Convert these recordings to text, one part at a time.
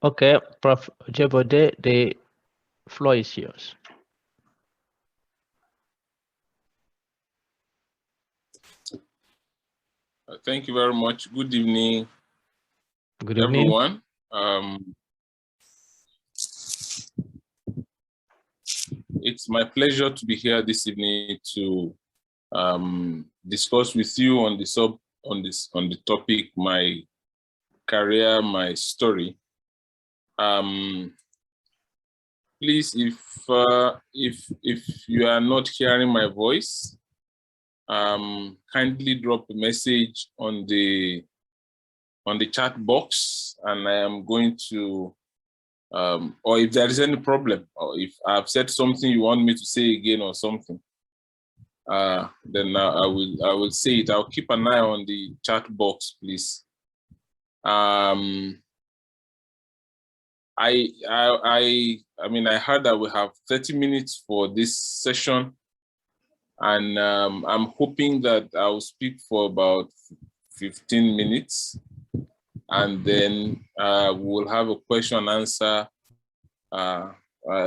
Okay, Prof. Ojebode, the floor is yours. Thank you very much. Good evening, Good evening, everyone. It's my pleasure to be here this evening to discuss with you on the topic, my career, my story. Please, if you are not hearing my voice, kindly drop a message on the chat box, and I am going to, or if there is any problem, or if I've said something you want me to say again or something, then I will say it. I'll keep an eye on the chat box, please. I mean, I heard that we have 30 minutes for this session, and I'm hoping that I'll speak for about 15 minutes, and then we'll have a question and answer,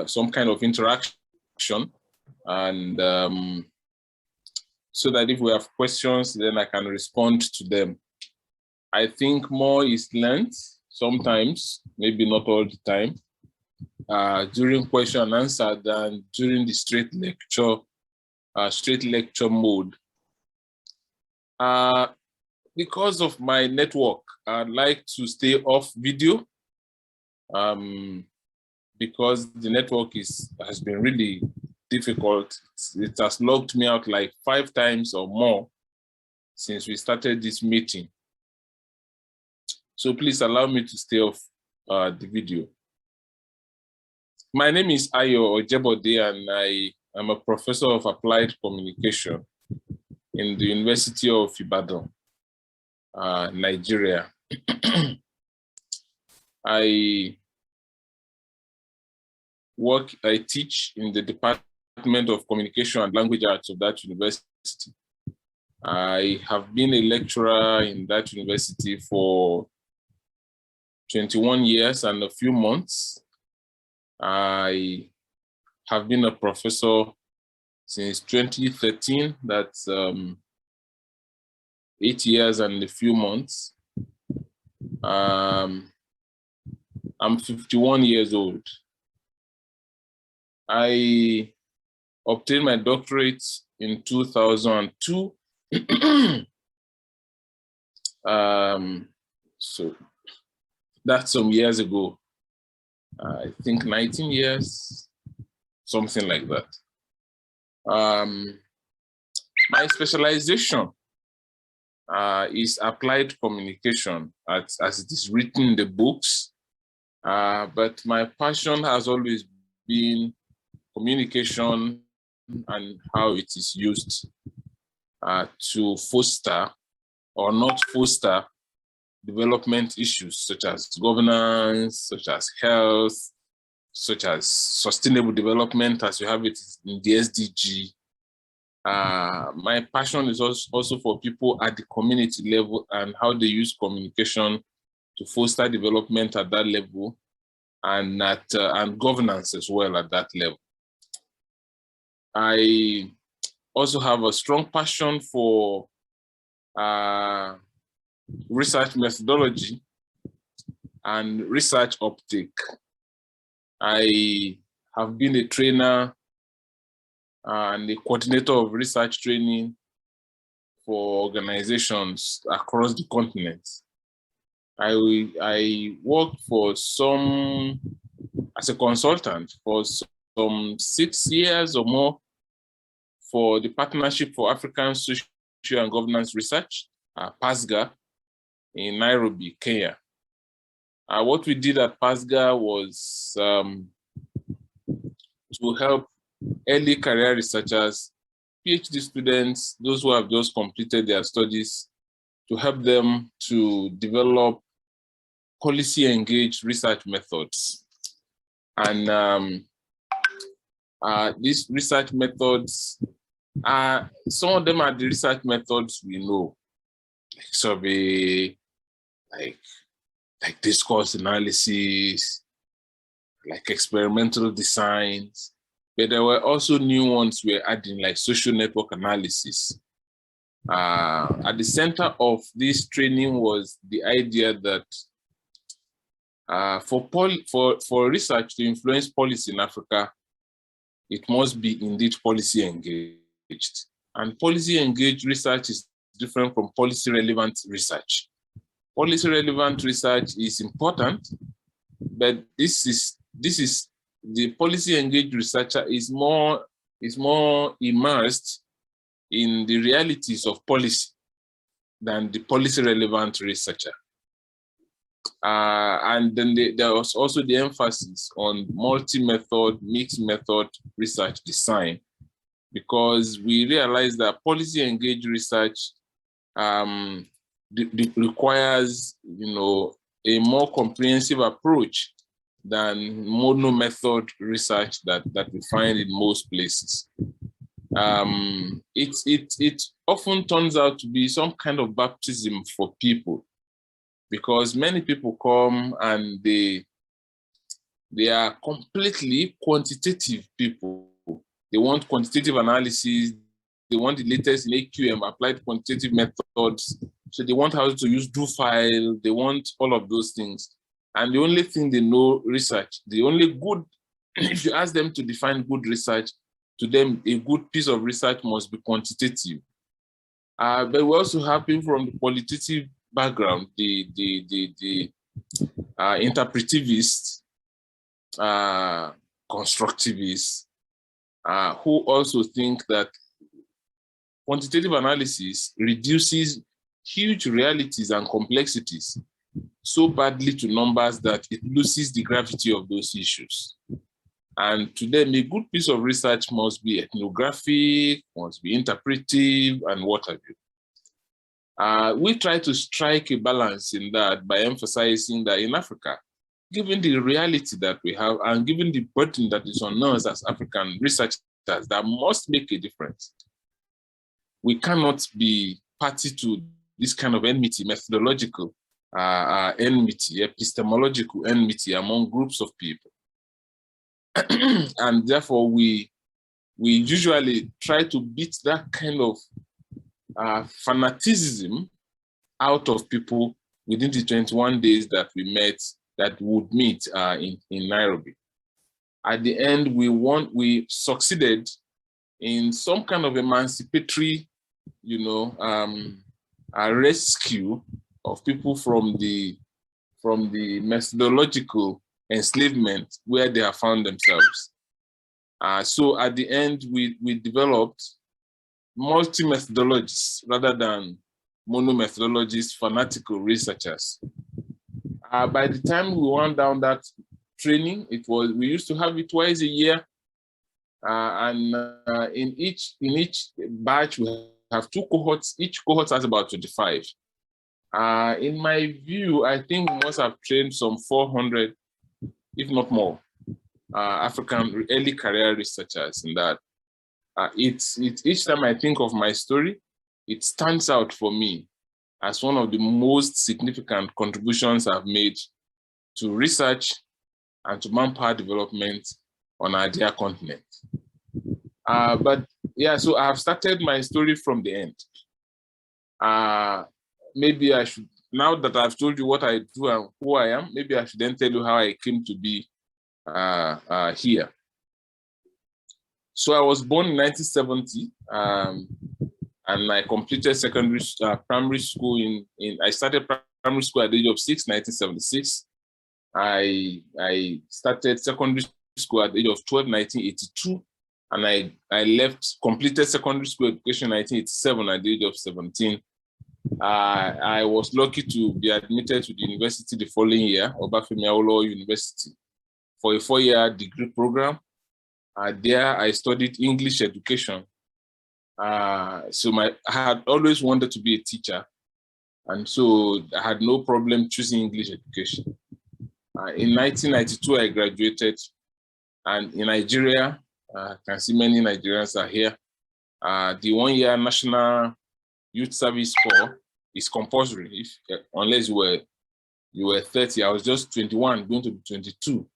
some kind of interaction, and so that if we have questions, then I can respond to them. I think more is learned sometimes, maybe not all the time, during question and answer than during the straight lecture mode. Because of my network, I'd like to stay off video, because the network has been really difficult. It has logged me out like 5 times or more since we started this meeting. So please allow me to stay off the video. My name is Ojebode, and I am a professor of applied communication in the University of Ibadan, Nigeria. I teach in the Department of Communication and Language Arts of that university. I have been a lecturer in that university for 21 years and a few months. I have been a professor since 2013. That's 8 years and a few months. I'm 51 years old. I obtained my doctorate in 2002. So that's some years ago. I think 19 years, something like that. My specialization is applied communication, as it is written in the books. But my passion has always been communication and how it is used to foster or not foster development issues such as governance, such as health, such as sustainable development as we have it in the SDG. My passion is also for people at the community level and how they use communication to foster development at that level, and and governance as well at that level. I also have a strong passion for research methodology and research uptake. I have been a trainer and a coordinator of research training for organizations across the continent. I worked as a consultant for some 6 years or more for the Partnership for African Social and Governance Research, PASGA, in Nairobi, Kenya. What we did at PASGA was to help early career researchers, PhD students, those who have just completed their studies, to help them to develop policy-engaged research methods. And these research methods, some of them are the research methods we know, like survey, like like discourse analysis, like experimental designs, but there were also new ones we're adding, like social network analysis. At the center of this training was the idea that for research to influence policy in Africa, it must be indeed policy engaged. And policy engaged research is different from policy relevant research. Policy relevant research is important, but this is the policy engaged researcher is more immersed in the realities of policy than the policy relevant researcher. And then there was also the emphasis on multi-method, mixed method research design, because we realized that policy engaged research requires, a more comprehensive approach than mono-method research that we find in most places. It often turns out to be some kind of baptism for people, because many people come and they are completely quantitative people. They want quantitative analysis. They want the latest in AQM, applied quantitative methods. So they want how to use do file. They want all of those things. And the only thing they know, research, the only good, if you ask them to define good research, to them, a good piece of research must be quantitative. But we also have people from the qualitative background, the interpretivists, constructivists, who also think that quantitative analysis reduces huge realities and complexities so badly to numbers that it loses the gravity of those issues. And to them, a good piece of research must be ethnographic, must be interpretive, and what have you. We try to strike a balance in that by emphasizing that in Africa, given the reality that we have and given the burden that is on us as African researchers that must make a difference, we cannot be party to this kind of enmity, methodological enmity, epistemological enmity among groups of people. And therefore, we usually try to beat that kind of fanaticism out of people within the 21 days that we would meet in Nairobi. At the end, we succeeded in some kind of emancipatory, a rescue of people from the methodological enslavement where they have found themselves. So at the end, we developed multi-methodologists rather than mono-methodologists, fanatical researchers. By the time we went down that training, we used to have it twice a year. And in each batch, we have 2 cohorts. Each cohort has about 25. In my view, I think we must have trained some 400, if not more, African early career researchers in that. It's each time I think of my story, it stands out for me as one of the most significant contributions I've made to research and to manpower development on our dear continent. But yeah, so I have started my story from the end. Maybe I should, now that I've told you what I do and who I am, maybe I should then tell you how I came to be here. So I was born in 1970, and I completed primary school I started primary school at the age of 6, 1976. I started secondary school at the age of 12, 1982, and I completed secondary school education in 1987 at the age of 17. I was lucky to be admitted to the university the following year, Obafemi Awolowo University, for a 4-year degree program. There I studied English education. So I had always wanted to be a teacher, and so I had no problem choosing English education. In 1992, I graduated, and in Nigeria, I can see many Nigerians are here. The 1-year National Youth Service Corps is compulsory, unless you were you were 30. I was just 21, going to be 22.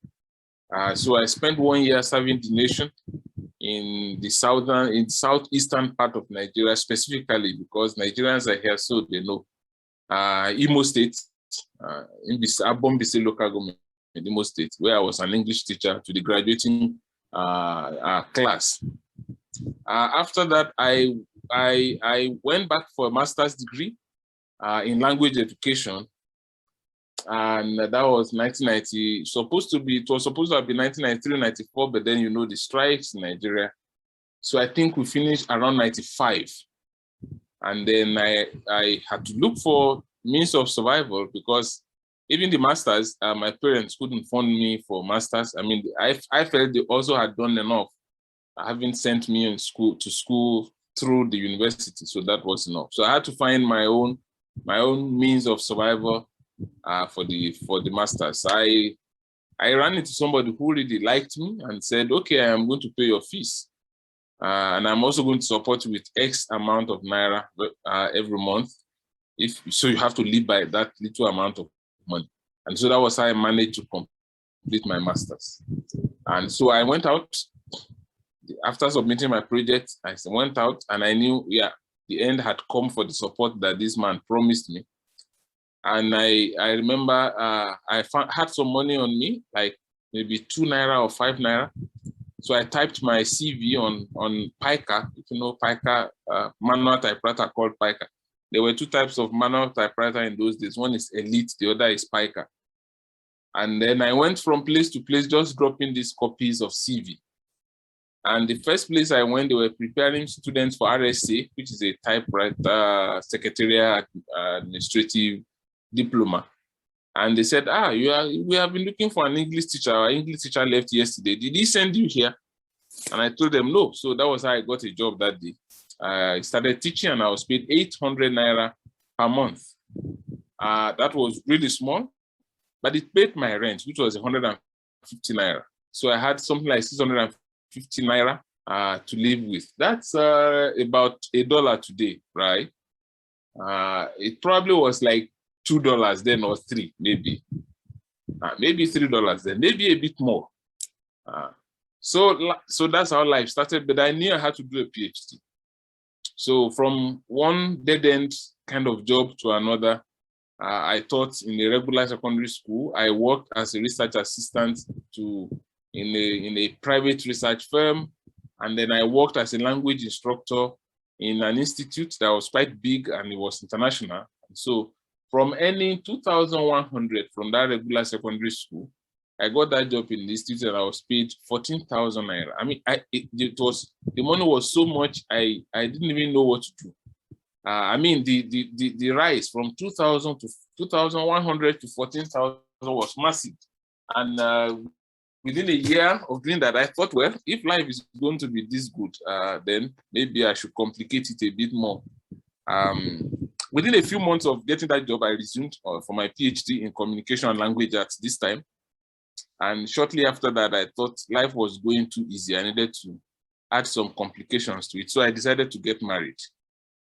So I spent 1 year serving the nation in the southeastern part of Nigeria, specifically because Nigerians are here, so they know. Imo State, in Ayobami local government in Imo State, where I was an English teacher to the graduating class. After that, I went back for a master's degree in language education, and that was 1990. It was supposed to have been 1993, 94, but then the strikes in Nigeria. So I think we finished around 95, and then I had to look for means of survival because even the masters, my parents couldn't fund me for masters. I mean, I felt they also had done enough, having sent me to school through the university, so that was enough. So I had to find my own means of survival for the masters. I ran into somebody who really liked me and said, "Okay, I am going to pay your fees, and I'm also going to support you with X amount of naira every month. So you have to live by that little amount of money." And so that was how I managed to complete my masters. And so I went out. After submitting my project, I went out and I knew, the end had come for the support that this man promised me. And I remember I had some money on me, like maybe 2 naira or 5 naira. So I typed my CV on Pica. If you know Pica, manual typewriter called Pica. There were 2 types of manual typewriter in those days. One is Elite, the other is Pica. And then I went from place to place, just dropping these copies of CV. And the first place I went, they were preparing students for RSA, which is a typewriter secretarial administrative diploma. And they said, we have been looking for an English teacher. Our English teacher left yesterday. Did he send you here? And I told them no. So that was how I got a job that day. I started teaching and I was paid 800 naira per month. That was really small, but it paid my rent, which was 150 naira. So I had something like 650 naira to live with. That's about $1 today, right? It probably was like $2 then, or $3, maybe. Maybe $3 then, maybe a bit more. So that's how life started, but I knew I had to do a PhD. So from one dead-end kind of job to another, I taught in a regular secondary school. I worked as a research assistant in a private research firm, and then I worked as a language instructor in an institute that was quite big and it was international. So from earning 2,100 from that regular secondary school, I got that job in the institute and I was paid 14,000 naira. I mean, the money was so much I didn't even know what to do. I mean, the rise from 2,000 to 2,100 to 14,000 was massive, and within a year of doing that, I thought, well, if life is going to be this good, then maybe I should complicate it a bit more. Within a few months of getting that job, I resumed for my PhD in communication and language arts this time. And shortly after that, I thought life was going too easy. I needed to add some complications to it. So I decided to get married.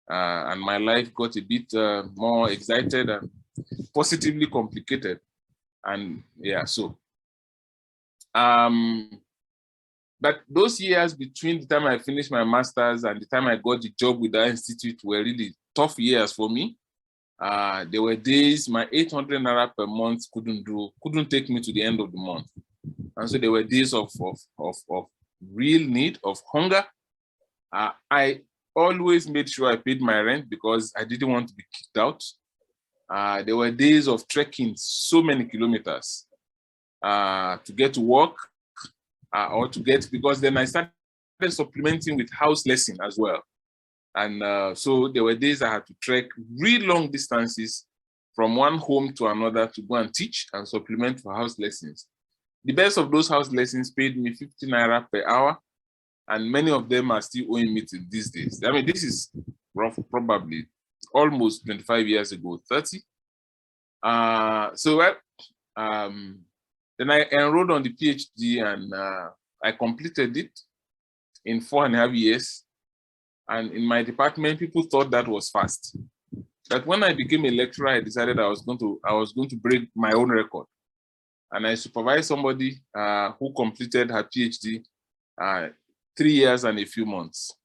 And my life got a bit more excited and positively complicated. And yeah, so. But those years between the time I finished my master's and the time I got the job with that institute were really tough years for me. There were days my 800 naira per month couldn't take me to the end of the month. And so there were days of real need, of hunger. I always made sure I paid my rent because I didn't want to be kicked out. There were days of trekking so many kilometers to get to work or to get, because then I started supplementing with house lesson as well. And so there were days I had to trek really long distances from one home to another to go and teach and supplement for house lessons. The best of those house lessons paid me 50 naira per hour, and many of them are still owing me till these days. I mean, this is probably almost 25 years ago, 30. Then I enrolled on the PhD and I completed it in 4.5 years. And in my department, people thought that was fast. That when I became a lecturer, I decided I was going to break my own record. And I supervised somebody who completed her PhD 3 years and a few months.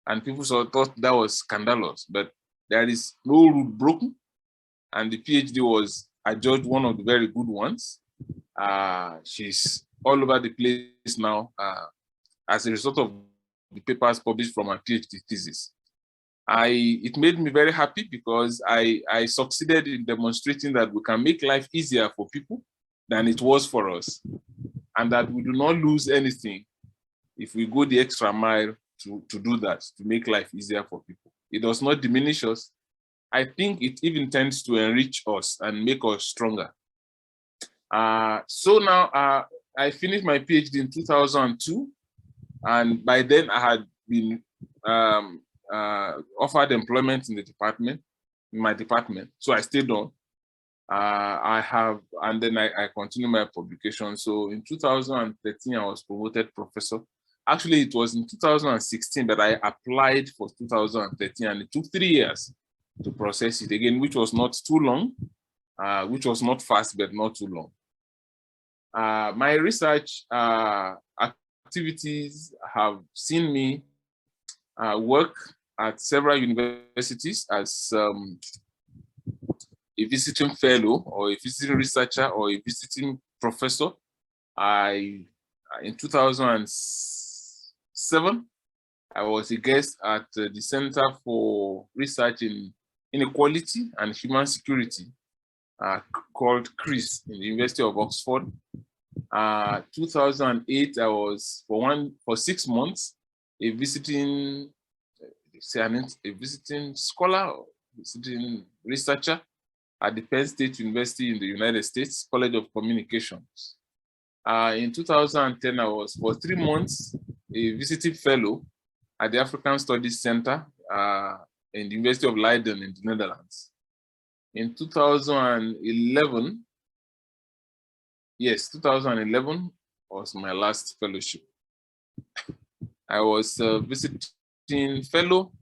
And people thought that was scandalous, but there is no rule broken. And the PhD was adjudged one of the very good ones. She's all over the place now as a result of the papers published from her PhD thesis. It made me very happy because I succeeded in demonstrating that we can make life easier for people than it was for us, and that we do not lose anything if we go the extra mile to do that, to make life easier for people. It does not diminish us. I think it even tends to enrich us and make us stronger. So now I finished my PhD in 2002, and by then I had been offered employment in my department. So I stayed on. And then I continued my publication. So in 2013, I was promoted professor. Actually, it was in 2016 that I applied for 2013, and it took 3 years to process it again, which was not too long, which was not fast, but not too long. My research activities have seen me work at several universities as a visiting fellow or a visiting researcher or a visiting professor. In 2007, I was a guest at the Center for Research in Inequality and Human Security, called CRIS, in the University of Oxford. 2008, I was for 6 months a visiting scholar, or visiting researcher at the Penn State University in the United States, College of Communications. In 2010, I was for 3 months a visiting fellow at the African Studies Center in the University of Leiden in the Netherlands. In 2011, yes, 2011 was my last fellowship. I was visiting fellow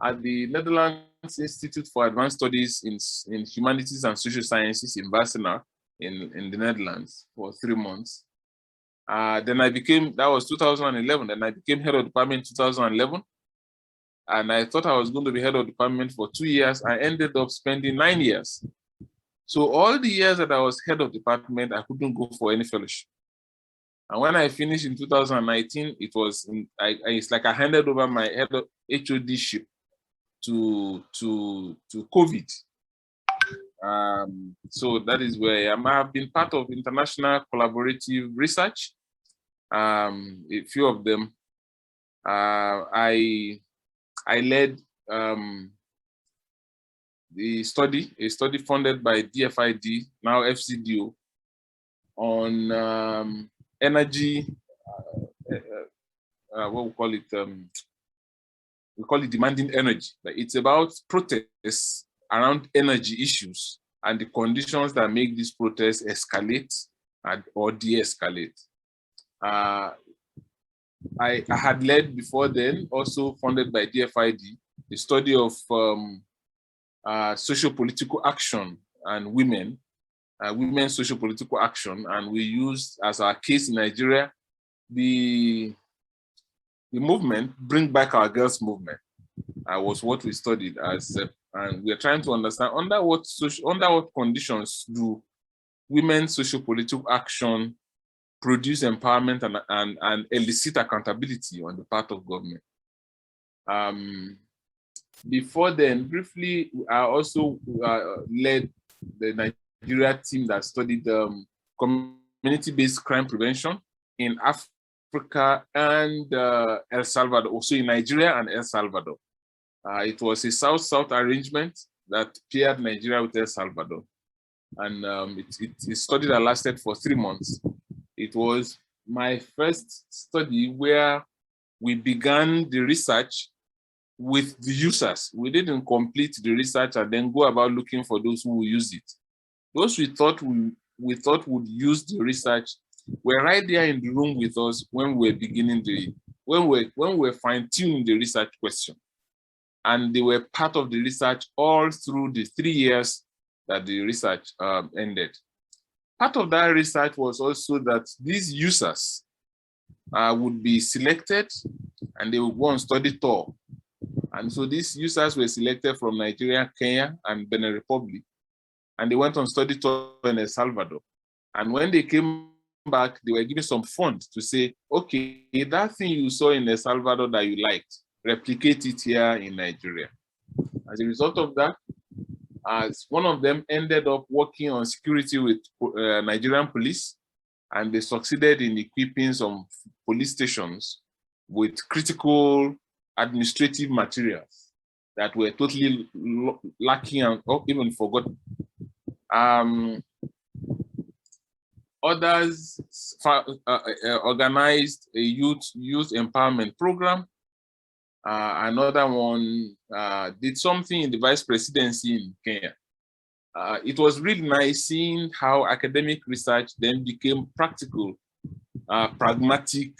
at the Netherlands Institute for Advanced Studies in Humanities and Social Sciences in Barcelona, in the Netherlands, for 3 months. Then I became, that was 2011, then I became head of department in 2011. And I thought I was going to be head of department for 2 years. I ended up spending 9 years. So all the years that I was head of department, I couldn't go for any fellowship. And when I finished in 2019, it's like I handed over my head of HOD-ship to COVID. So that is where I am. I have been part of international collaborative research, a few of them. I led a study funded by DFID, now FCDO, on energy, what we call it, we call it demanding energy. It's about protests around energy issues and the conditions that make these protests escalate or de-escalate. I had led before then, also funded by DFID, the study of socio-political action and women's socio-political action, and we used as our case in Nigeria the movement, Bring Back Our Girls movement, was what we studied as, and we are trying to understand under what conditions do women's socio-political action produce empowerment and elicit accountability on the part of government. Before then, briefly, I also led the Nigeria team that studied community-based crime prevention in Africa and El Salvador, also in Nigeria and El Salvador. It was a South-South arrangement that paired Nigeria with El Salvador. And it's a study that lasted for 3 months. It was my first study where we began the research with the users. We didn't complete the research and then go about looking for those who will use it. Those we thought would use the research were right there in the room with us when we were beginning when we were fine-tuning the research question. and they were part of the research all through the 3 years that the research ended. Part of that research was also that these users would be selected and they would go on study tour. And so these users were selected from Nigeria, Kenya, and Benin Republic. And they went on study tour in El Salvador. And when they came back, they were given some funds to say, okay, that thing you saw in El Salvador that you liked, replicate it here in Nigeria. As a result of that, one of them ended up working on security with Nigerian police, and they succeeded in equipping some police stations with critical administrative materials that were totally lacking and even forgotten. Others organized a youth empowerment program. Another one did something in the vice presidency in Kenya. It was really nice seeing how academic research then became practical, pragmatic,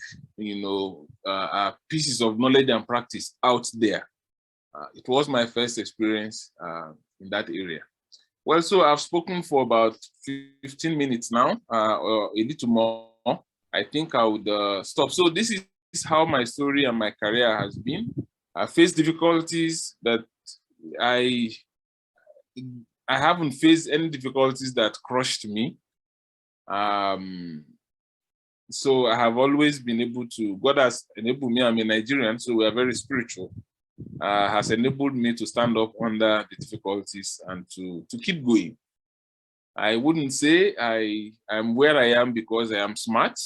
pieces of knowledge and practice out there. It was my first experience in that area. Well, so I've spoken for about 15 minutes now, or a little more. I think I would stop. So this is how my story and my career has been. I faced difficulties that I haven't faced any difficulties that crushed me. So I have always been able to, God has enabled me, I'm a Nigerian, so we are very spiritual, has enabled me to stand up under the difficulties and to keep going. I wouldn't say I'm where I am because I am smart.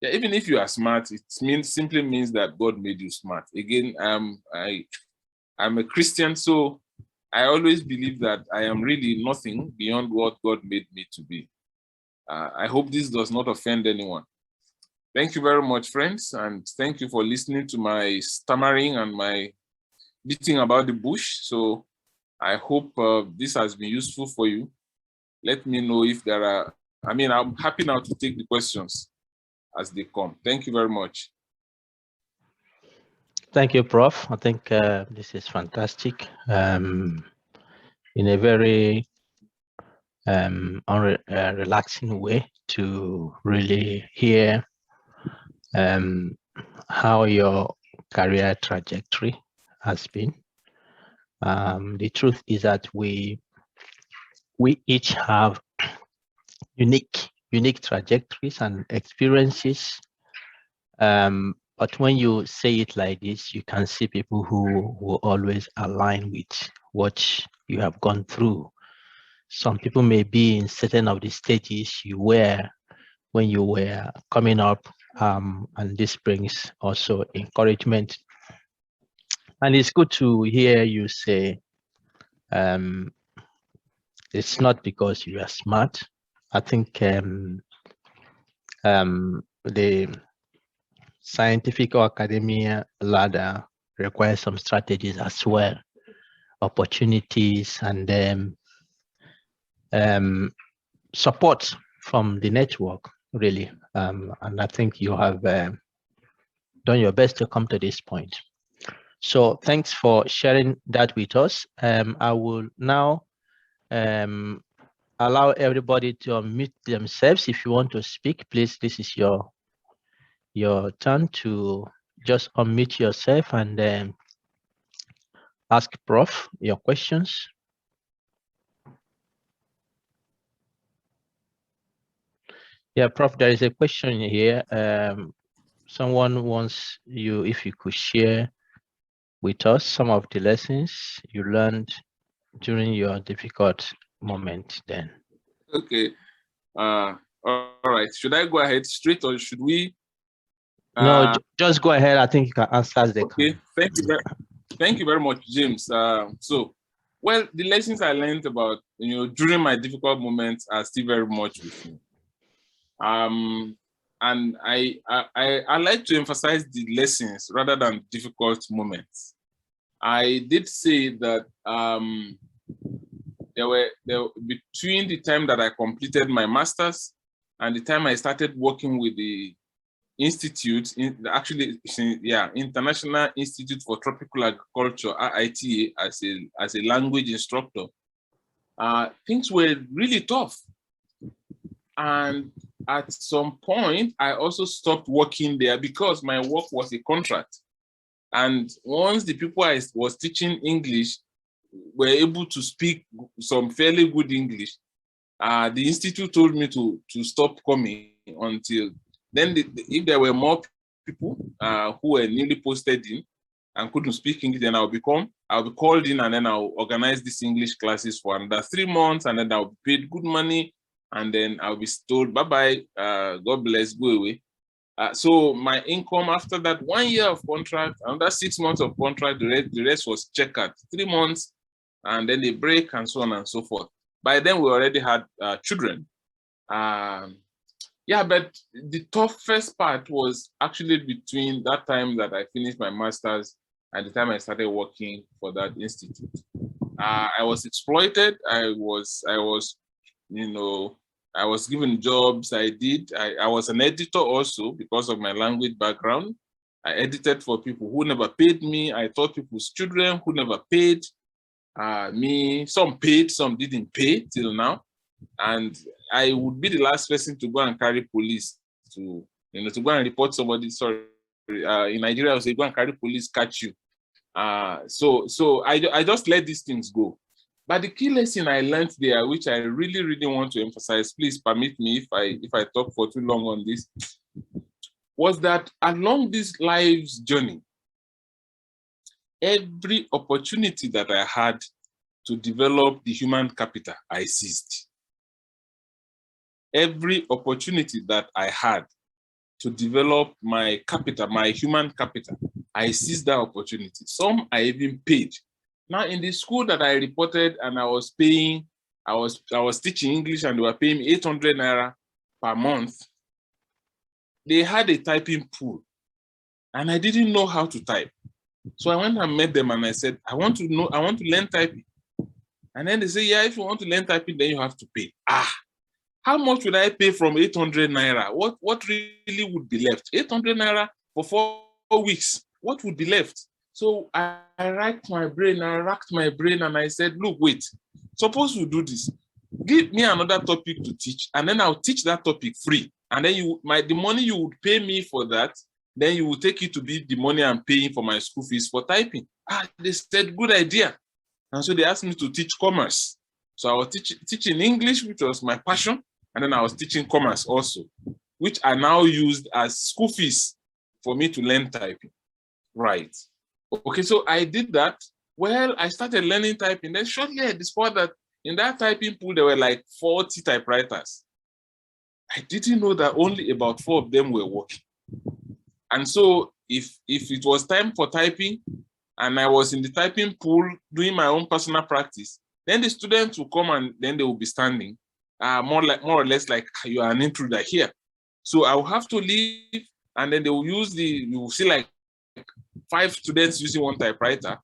Yeah, even if you are smart, it simply means that God made you smart. Again, I'm a Christian, so I always believe that I am really nothing beyond what God made me to be. I hope this does not offend anyone. Thank you very much, friends, and thank you for listening to my stammering and my beating about the bush. So I hope this has been useful for you. Let me know if there are, I'm happy now to take the questions as they come. Thank you very much. Thank you, Prof. I think this is fantastic. In a very relaxing way to really hear how your career trajectory has been. The truth is that we each have unique trajectories and experiences. But when you say it like this, you can see people who always align with what you have gone through. Some people may be in certain of the stages you were when you were coming up, and this brings also encouragement. And it's good to hear you say it's not because you are smart. I think the scientific or academia ladder requires some strategies as well, opportunities, and support from the network, really. And I think you have done your best to come to this point. So thanks for sharing that with us. I will now allow everybody to unmute themselves. If you want to speak, please, this is your turn to just unmute yourself and ask Prof your questions. Yeah, Prof, there is a question here. Someone wants you, if you could share with us some of the lessons you learned during your difficult moment then. Okay. All right. Should I go ahead straight or should we? No, just go ahead. I think you can answer the Okay. Thank you very much, James. Well, the lessons I learned about, during my difficult moments are still very much with me. And I like to emphasize the lessons rather than difficult moments. I did say that between the time that I completed my master's and the time I started working with the institute, International Institute for Tropical Agriculture, IITA, as a language instructor, things were really tough. And at some point, I also stopped working there because my work was a contract. And once the people I was teaching English were able to speak some fairly good English, the institute told me to stop coming until then. If there were more people who were newly posted in and couldn't speak English, then I'll be called in, and then I'll organize these English classes for another 3 months, and then I'll be paid good money, and then I'll be told, bye-bye, God bless, go away. So my income after that 1 year of contract, another 6 months of contract, the rest was checkered, 3 months, and then they break, and so on and so forth. By then, we already had children. But the toughest part was actually between that time that I finished my master's and the time I started working for that institute. I was exploited. I was given jobs. I was an editor also because of my language background. I edited for people who never paid me. I taught people's children who never paid me. Some paid, some didn't pay till now. And I would be the last person to go and carry police to go and report somebody. Sorry, in Nigeria, I would say, go and carry police, catch you. So I just let these things go. But the key lesson I learned there, which I really, really want to emphasize, please permit me if I talk for too long on this, was that along this life's journey, every opportunity that I had to develop the human capital, I seized. Every opportunity that I had to develop my capital, my human capital, I seized that opportunity. Some I even paid. Now, in the school that I reported and I was paying, I was teaching English and they were paying me 800 naira per month. They had a typing pool and I didn't know how to type. So I went and met them and I said, I want to learn typing. And then they say, yeah, if you want to learn typing, then you have to pay. How much would I pay from 800 naira? What really would be left? 800 naira for 4 weeks. What would be left? So I racked my brain and I said, look, wait, suppose we do this. Give me another topic to teach, and then I'll teach that topic free. And then the money you would pay me for that, then you will take it to be the money I'm paying for my school fees for typing. They said, good idea. And so they asked me to teach commerce. So I was teaching English, which was my passion. And then I was teaching commerce also, which I now used as school fees for me to learn typing. Right. Okay, so I did that. Well, I started learning typing. Then shortly I discovered that in that typing pool, there were like 40 typewriters. I didn't know that only about 4 of them were working. And so if it was time for typing and I was in the typing pool doing my own personal practice, then the students will come and then they will be standing. More or less like you are an intruder here. So I will have to leave, and then they will use you will see like 5 students using one typewriter.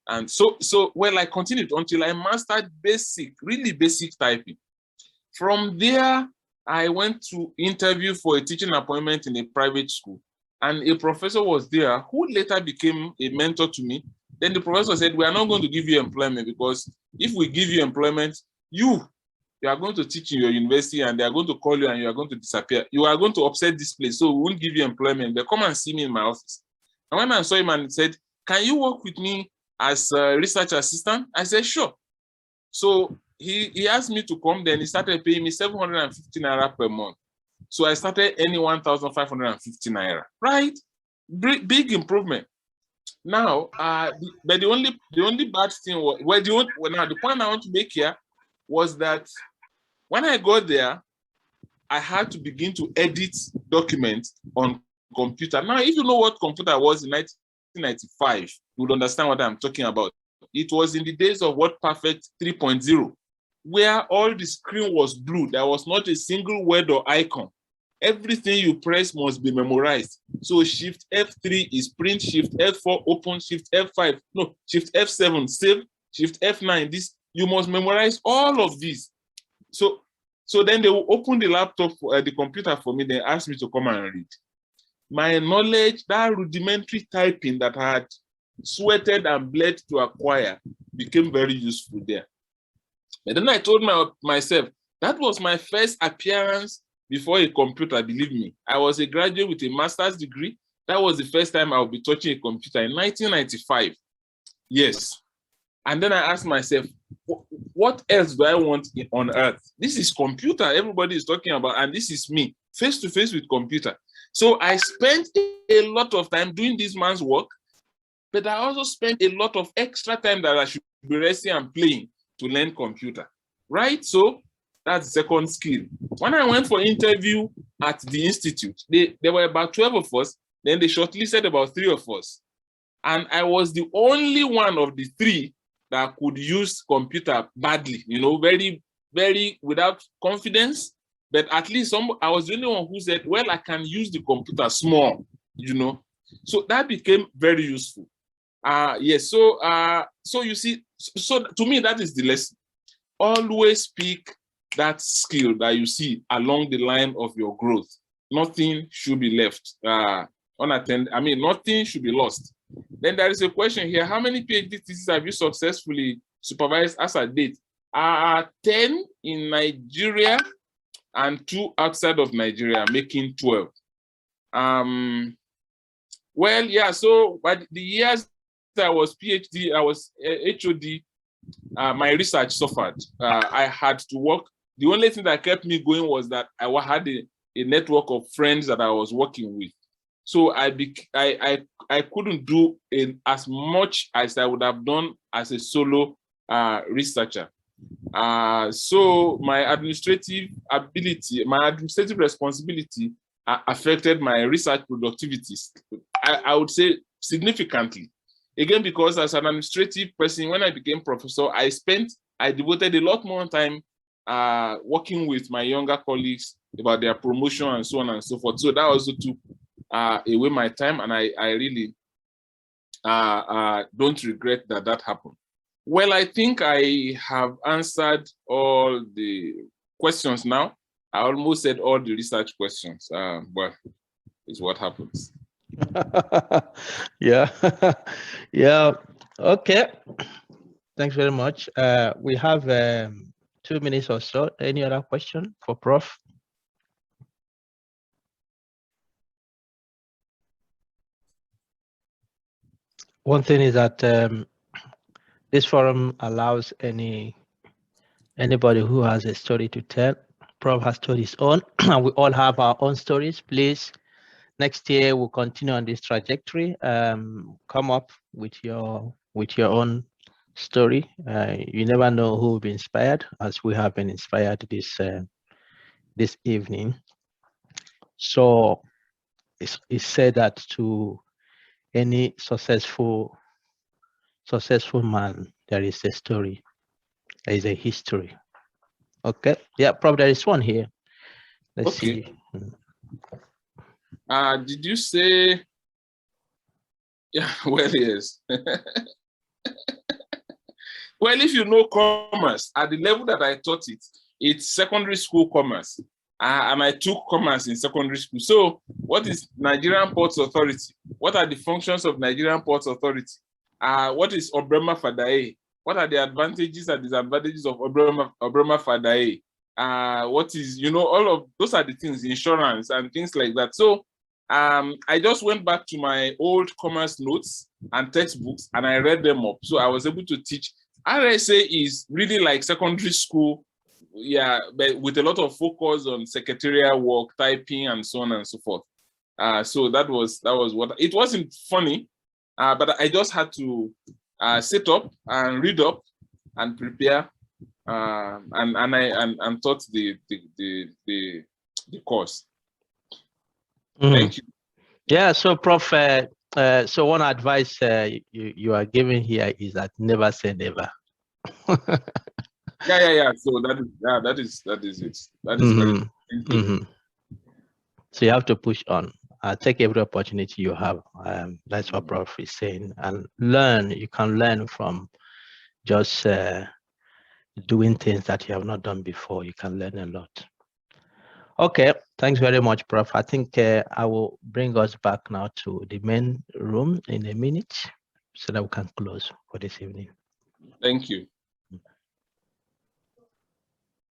And so I continued until I mastered really basic typing. From there, I went to interview for a teaching appointment in a private school. And a professor was there who later became a mentor to me. Then the professor said, we are not going to give you employment because if we give you employment, you are going to teach in your university and they are going to call you and you are going to disappear. You are going to upset this place, so we won't give you employment. They come and see me in my office. And when I saw him and he said, can you work with me as a research assistant? I said, sure. So he asked me to come, then he started paying me 750 naira per month. So I started earning 1,550 naira, right? Big improvement. Now, but the only bad thing was, now the point I want to make here was that when I got there, I had to begin to edit documents on computer. Now, if you know what computer was in 1995, you would understand what I'm talking about. It was in the days of WordPerfect 3.0, where all the screen was blue. There was not a single word or icon. Everything you press must be memorized. So Shift F3 is print, Shift F4 open, Shift F5, no, Shift F7 save, Shift F9 this. You must memorize all of these. So then they will open the laptop, the computer for me, they ask me to come and read. my knowledge, that rudimentary typing that I had sweated and bled to acquire, became very useful there. And then I told myself, that was my first appearance before a computer, believe me. I was a graduate with a master's degree. That was the first time I would be touching a computer in 1995. Yes. And then I asked myself, what else do I want on earth? This is computer everybody is talking about, and this is me, face to face with computer. So I spent a lot of time doing this man's work, but I also spent a lot of extra time that I should be resting and playing to learn computer, right? So that's the second skill. When I went for interview at the institute, there were about 12 of us, then they shortlisted about 3 of us. And I was the only one of the 3 that could use computer badly, you know, very, very without confidence. But at least I was the only one who said, well, I can use the computer small, you know. So that became very useful. Yes, so you see, so to me, that is the lesson. Always pick that skill that you see along the line of your growth. Nothing should be left unattended. I mean, nothing should be lost. Then there is a question here. How many PhD theses have you successfully supervised as a date? 10 in Nigeria and 2 outside of Nigeria, making 12. Well, yeah, so by the years I was PhD, I was HOD, my research suffered. I had to work. The only thing that kept me going was that I had a network of friends that I was working with. So I couldn't do as much as I would have done as a solo researcher. So my administrative ability, my administrative responsibility affected my research productivity, I would say significantly. Again, because as an administrative person, when I became professor, I devoted a lot more time working with my younger colleagues about their promotion and so on and so forth. So that also took away my time, and I really don't regret that happened. Well, I think I have answered all the questions now. I almost said all the research questions, but it's what happens. Yeah. Yeah. Okay. Thanks very much. We have 2 minutes or so. Any other question for Prof? One thing is that this forum allows anybody who has a story to tell. Prof has told his own, and we all have our own stories. Please, next year we'll continue on this trajectory. Come up with your own story. You never know who will be inspired, as we have been inspired this evening. So it's said that to any successful man, there is a story, there is a history. Okay. Yeah, Prof, there is one here. Let's see. Did you say? Yeah, well, yes. Well, if you know commerce, at the level that I taught it, it's secondary school commerce. And I took commerce in secondary school. So what is Nigerian Ports Authority? What are the functions of Nigerian Ports Authority? What is Obrema Fadae? What are the advantages and disadvantages of Obrema Fadae? What is, you know, all of those are the things, insurance and things like that. So I just went back to my old commerce notes and textbooks and I read them up. So I was able to teach. RSA is really like secondary school, yeah, but with a lot of focus on secretarial work, typing, and so on and so forth. So that was what it wasn't funny, but I just had to sit up and read up and prepare, and taught the course. Thank you. Yeah. So, Prof. So one advice you are giving here is that never say never. Yeah. So that is it. That is very important. So you have to push on. Take every opportunity you have. That's what Prof is saying, and learn. You can learn from just doing things that you have not done before. You can learn a lot. Okay, thanks very much, Prof. I think I will bring us back now to the main room in a minute so that we can close for this evening. Thank you.